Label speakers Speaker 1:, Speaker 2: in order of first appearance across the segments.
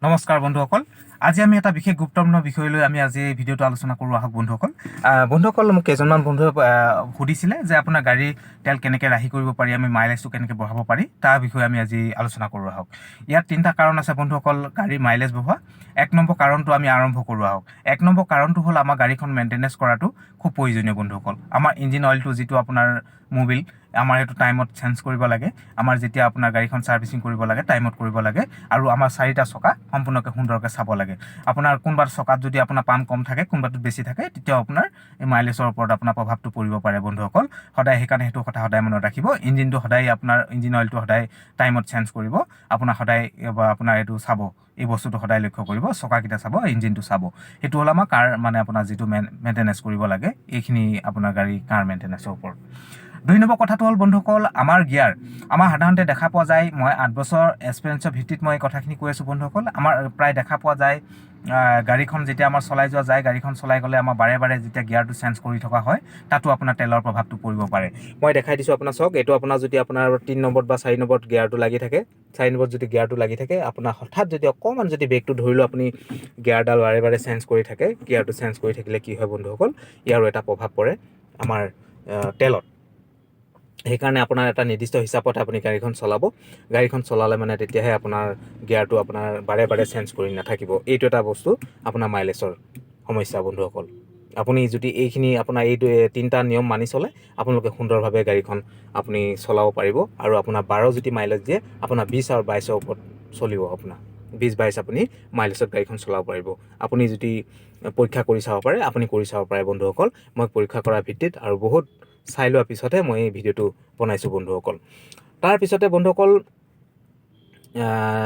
Speaker 1: নমস্কাৰ বন্ধুসকল, আজি আমি এটা বিশেষ গুৰুত্বপূৰ্ণ বিষয় লৈ আমি আজি এই ভিডিঅ'টো আলোচনা কৰোঁ আহক বন্ধুসকল। মোক কেইজনমান বন্ধুৱে সুধিছিলে যে আপোনাৰ গাড়ীৰ তেল কেনেকৈ ৰাহি কৰিব পাৰি, আমি মাইলেজটো কেনেকৈ বঢ়াব পাৰি, তাৰ বিষয়ে আমি আজি আলোচনা কৰোঁ আহক। ইয়াত তিনিটা কাৰণ আছে বন্ধুসকল গাড়ীৰ মাইলেজ বঢ়োৱা। এক নম্বৰ কাৰণটো আমি আৰম্ভ কৰোঁ আহক। এক নম্বৰ কাৰণটো হ'ল আমাৰ গাড়ীখন মেইনটেনেঞ্চ কৰাটো খুব প্ৰয়োজনীয় বন্ধুসকল। আমাৰ ইঞ্জিন অইলটো যিটো আপোনাৰ মোবিল, আমাৰ সেইটো টাইমত চেঞ্জ কৰিব লাগে। আমাৰ যেতিয়া আপোনাৰ গাড়ীখন ছাৰ্ভিচিং কৰিব লাগে টাইমত কৰিব লাগে, আৰু আমাৰ চাৰিটা চকা সম্পূৰ্ণকৈ সুন্দৰকৈ চাব লাগে। আপোনাৰ কোনোবা চকাত যদি আপোনাৰ পাম্প কম থাকে, কোনোবাটোত বেছি থাকে, তেতিয়াও আপোনাৰ এই মাইলেজৰ ওপৰত আপোনাৰ প্ৰভাৱটো পৰিব পাৰে বন্ধুসকল। সদায় সেইকাৰণে সেইটো কথা সদায় মনত ৰাখিব। ইঞ্জিনটো সদায় আপোনাৰ ইঞ্জিন অইলটো সদায় টাইমত চেঞ্জ কৰিব। আপোনাৰ সদায় আপোনাৰ এইটো চাব, এই বস্তুটো সদায় লক্ষ্য কৰিব। চকাকেইটা চাব, ইঞ্জিনটো চাব। সেইটো হ'ল আমাৰ কাৰ আপোনাৰ যিটো মেইনটেনেঞ্চ কৰিব লাগে, এইখিনি আপোনাৰ গাড়ী কাৰ মেইনটেনেঞ্চৰ ওপৰত। দুই নম্বৰ কথাটো হ'ল বন্ধুসকল আমাৰ গিয়াৰ। আমাৰ সাধাৰণতে দেখা পোৱা যায়, মই 8 বছৰ এক্সপিৰিয়েঞ্চৰ ভিত্তিত মই এই কথাখিনি কৈ আছোঁ বন্ধুসকল। আমাৰ প্ৰায় দেখা পোৱা যায় গাড়ীখন যেতিয়া আমাৰ চলাই যোৱা যায়, গাড়ীখন চলাই গ'লে আমাৰ বাৰে বাৰে যেতিয়া গিয়াৰটো চেঞ্জ কৰি থকা হয়, তাতো আপোনাৰ তেলৰ প্ৰভাৱটো পৰিব পাৰে। মই দেখাই দিছোঁ আপোনাৰ চাওক, এইটো আপোনাৰ যদি আপোনাৰ 3 নম্বৰত বা 4 নম্বৰত গিয়াৰটো লাগি থাকে, 4 নম্বৰত যদি গিয়াৰটো লাগি থাকে, আপোনাৰ হঠাৎ যদি অকণমান যদি ব্ৰেকটো ধৰিলোঁ আপুনি গিয়াৰডাল বাৰে বাৰে চেঞ্জ কৰি থাকে, গিয়াৰটো চেঞ্জ কৰি থাকিলে কি হয় বন্ধুসকল, ইয়াৰো এটা প্ৰভাৱ পৰে আমাৰ তেলত। সেইকাৰণে আপোনাৰ এটা নিৰ্দিষ্ট হিচাপত আপুনি গাড়ীখন চলাব। গাড়ীখন চলালে মানে তেতিয়াহে আপোনাৰ গিয়াৰটো আপোনাৰ বাৰে বাৰে চেঞ্জ কৰি নাথাকিব। এইটো এটা বস্তু আপোনাৰ মাইলেজৰ সমস্যা বন্ধুসকল। আপুনি যদি এইখিনি আপোনাৰ এই তিনিটা নিয়ম মানি চলে, আপোনালোকে সুন্দৰভাৱে গাড়ীখন আপুনি চলাব পাৰিব। আৰু আপোনাৰ 12 যদি মাইলেজ দিয়ে, আপোনাৰ 20 আৰু 22ৰ ওপৰত চলিব। আপোনাৰ 20-22 আপুনি মাইলেজত গাড়ীখন চলাব পাৰিব। আপুনি যদি পৰীক্ষা কৰি চাব পাৰে, আপুনি কৰি চাব পাৰে বন্ধুসকল। মই পৰীক্ষা কৰাৰ ভিত্তিত আৰু বহুত চাই লোৱাৰ পিছতহে মই এই ভিডিঅ'টো বনাইছোঁ বন্ধুসকল। তাৰপিছতে বন্ধুসকল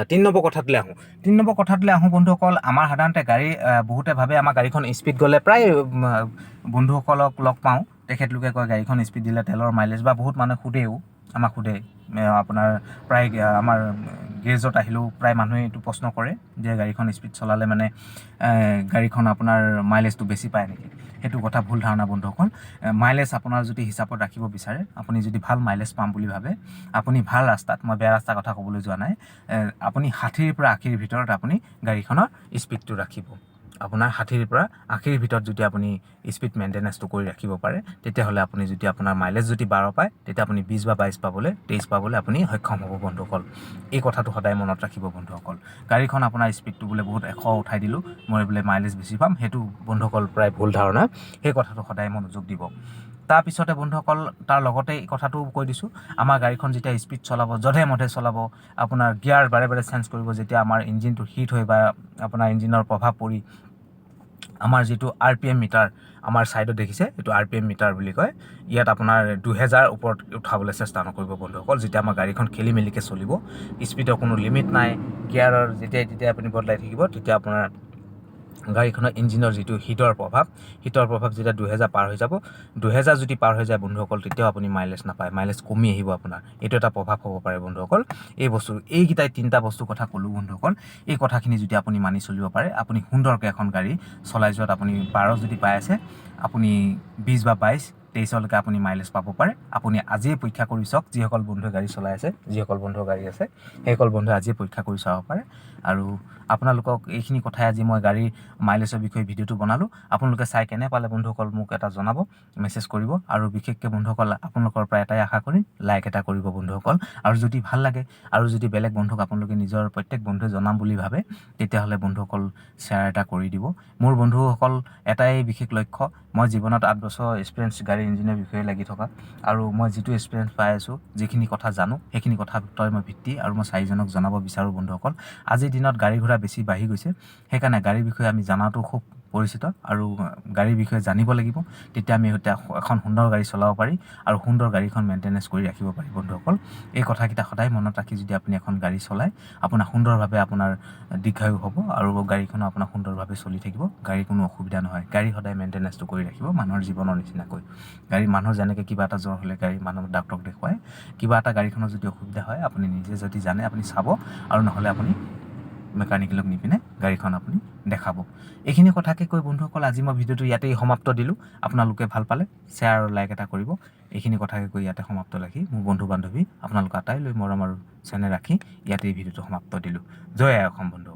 Speaker 1: 3 নম্বৰ কথাটোলৈ আহোঁ। 3 নম্বৰ কথাটোলৈ আহোঁ বন্ধুসকল। আমাৰ সাধাৰণতে গাড়ী বহুতে ভাবে আমাৰ গাড়ীখন স্পীড গ'লে, প্ৰায় বন্ধুসকলক লগ পাওঁ, তেখেতলোকে কয় গাড়ীখন স্পীড দিলে তেলৰ মাইলেজ, বা বহুত মানুহে সোধেও, আমাক সোধে আপোনাৰ প্ৰায় আমাৰ গেৰেজত আহিলেও প্ৰায় মানুহে এইটো প্ৰশ্ন কৰে যে গাড়ীখন স্পীড চলালে মানে গাড়ীখন আপোনাৰ মাইলেজটো বেছি পায় নেকি। সেইটো কথা ভুল ধাৰণা বন্ধুসকল। মাইলেজ আপোনাৰ যদি হিচাপত ৰাখিব বিচাৰে, আপুনি যদি ভাল মাইলেজ পাম বুলি ভাবে, আপুনি ভাল ৰাস্তাত, মই বেয়া ৰাস্তাৰ কথা ক'বলৈ যোৱা নাই, আপুনি 60ৰ পৰা 80ৰ ভিতৰত আপুনি গাড়ীখনৰ স্পীডটো ৰাখিব। আপোনাৰ 60ৰ পৰা 80ৰ ভিতৰত যদি আপুনি স্পীড মেইনটেনেঞ্চটো কৰি ৰাখিব পাৰে, তেতিয়াহ'লে আপুনি যদি আপোনাৰ মাইলেজ যদি 12 পায়, তেতিয়া আপুনি 20 বা 22 পাবলৈ, 23 পাবলৈ আপুনি সক্ষম হ'ব বন্ধুসকল। এই কথাটো সদায় মনত ৰাখিব বন্ধুসকল। গাড়ীখন আপোনাৰ স্পীডটো বোলে বহুত 100 উঠাই দিলোঁ, মই বোলে মাইলেজ বেছি পাম, সেইটো বন্ধুসকল প্ৰায় ভুল ধাৰণা। সেই কথাটো সদায় মনোযোগ দিব। তাৰপিছতে বন্ধুসকল তাৰ লগতে এই কথাটো কৈ দিছোঁ, আমাৰ গাড়ীখন যেতিয়া স্পীড চলাব, যধে মধে চলাব, আপোনাৰ গিয়াৰ বাৰে বাৰে চেঞ্জ কৰিব, যেতিয়া আমাৰ ইঞ্জিনটো হিট হৈ বা আপোনাৰ ইঞ্জিনৰ প্ৰভাৱ পৰি আমাৰ যিটো RPM মিটাৰ, আমাৰ ছাইডত দেখিছে, এইটো RPM মিটাৰ বুলি কয়, ইয়াত আপোনাৰ 2000 ওপৰত উঠাবলৈ চেষ্টা নকৰিব বন্ধুসকল। যেতিয়া আমাৰ গাড়ীখন খেলি মেলিকৈ চলিব, স্পীডৰ কোনো লিমিট নাই, গিয়াৰৰ যেতিয়া আপুনি বদলাই থাকিব, তেতিয়া আপোনাৰ গাড়ীখনৰ ইঞ্জিনৰ যিটো হিটৰ প্ৰভাৱ যেতিয়া 2000 পাৰ হৈ যাব, 2000 যদি পাৰ হৈ যায় বন্ধুসকল, তেতিয়াও আপুনি মাইলেজ নাপায়, মাইলেজ কমি আহিব আপোনাৰ। এইটো এটা প্ৰভাৱ হ'ব পাৰে বন্ধুসকল। এইকেইটাই 3টা বস্তুৰ কথা ক'লোঁ বন্ধুসকল। এই কথাখিনি যদি আপুনি মানি চলিব পাৰে, আপুনি সুন্দৰকৈ এখন গাড়ী চলাই যোৱাত আপুনি 12 যদি পাই আছে, আপুনি 20 বা 22-23লৈকে আপুনি মাইলেজ পাব পাৰে। আপুনি আজিয়ে পৰীক্ষা কৰি চাওক, যিসকল বন্ধুৱে গাড়ী চলাই আছে, যিসকল বন্ধুৰ গাড়ী আছে, সেইসকল বন্ধুৱে আজিয়ে পৰীক্ষা কৰি চাব পাৰে। আৰু আপোনালোকক এইখিনি কথাই আজি মই গাড়ীৰ মাইলেজৰ বিষয়ে ভিডিঅ'টো বনালোঁ। আপোনালোকে চাই কেনে পালে বন্ধুসকল মোক এটা জনাব, মেছেজ কৰিব। আৰু বিশেষকৈ বন্ধুসকল আপোনালোকৰ পৰা এটাই আশা কৰিম, লাইক এটা কৰিব বন্ধুসকল। আৰু যদি ভাল লাগে, আৰু যদি বেলেগ বন্ধুক আপোনালোকে নিজৰ প্ৰত্যেক বন্ধুৱে জনাম বুলি ভাবে, তেতিয়াহ'লে বন্ধুসকল শ্বেয়াৰ এটা কৰি দিব। মোৰ বন্ধুসকল এটাই বিশেষ লক্ষ্য, মই জীৱনত 8 বছৰ এক্সপিৰিয়েঞ্চ গাড়ী ইঞ্জিনৰ বিষয়ে লাগি থকা, আৰু মই যিটো এক্সপিৰিয়েঞ্চ পাই আছোঁ, যিখিনি কথা জানো, সেইখিনি কথাৰ মই ভিত্তি আৰু মই 4জনক জনাব বিচাৰোঁ বন্ধুসকল। আজিৰ দিনত গাড়ী ঘোঁৰা বেছি বাঢ়ি গৈছে, সেইকাৰণে গাড়ীৰ বিষয়ে আমি জনাটো খুব পৰিচিত, আৰু গাড়ীৰ বিষয়ে জানিব লাগিব। তেতিয়া আমি এখন সুন্দৰ গাড়ী চলাব পাৰি, আৰু সুন্দৰ গাড়ীখন মেইনটেনেঞ্চ কৰি ৰাখিব পাৰি বন্ধুসকল। এই কথাকেইটা সদায় মনত ৰাখি যদি আপুনি এখন গাড়ী চলায়, আপোনাৰ সুন্দৰভাৱে আপোনাৰ দীৰ্ঘায়ু হ'ব, আৰু গাড়ীখনো আপোনাৰ সুন্দৰভাৱে চলি থাকিব, গাড়ীৰ কোনো অসুবিধা নহয়। গাড়ী সদায় মেইনটেনেঞ্চটো কৰি ৰাখিব মানুহৰ জীৱনৰ নিচিনাকৈ। মানুহৰ যেনেকৈ কিবা এটা জ্বৰ হ'লে মানুহক ডাক্তৰক দেখুৱায়, কিবা এটা গাড়ীখনৰ যদি অসুবিধা হয়, আপুনি নিজে যদি জানে আপুনি চাব, আৰু নহ'লে আপুনি মেকানিকেলক নি পিনে গাড়ীখন আপুনি দেখাব। এইখিনি কথাকে কৈ বন্ধুসকল আজি মই ভিডিঅ'টো ইয়াতেই সমাপ্ত দিলোঁ। আপোনালোকে ভাল পালে শ্বেয়াৰ আৰু লাইক এটা কৰিব। এইখিনি কথাকে কৈ ইয়াতে সমাপ্ত ৰাখি, মোৰ বন্ধু বান্ধৱী আপোনালোক আটাইলৈ মৰম আৰু চেনেহ ৰাখি ইয়াতে এই ভিডিঅ'টো সমাপ্ত দিলোঁ। জয় আই অসম বন্ধু।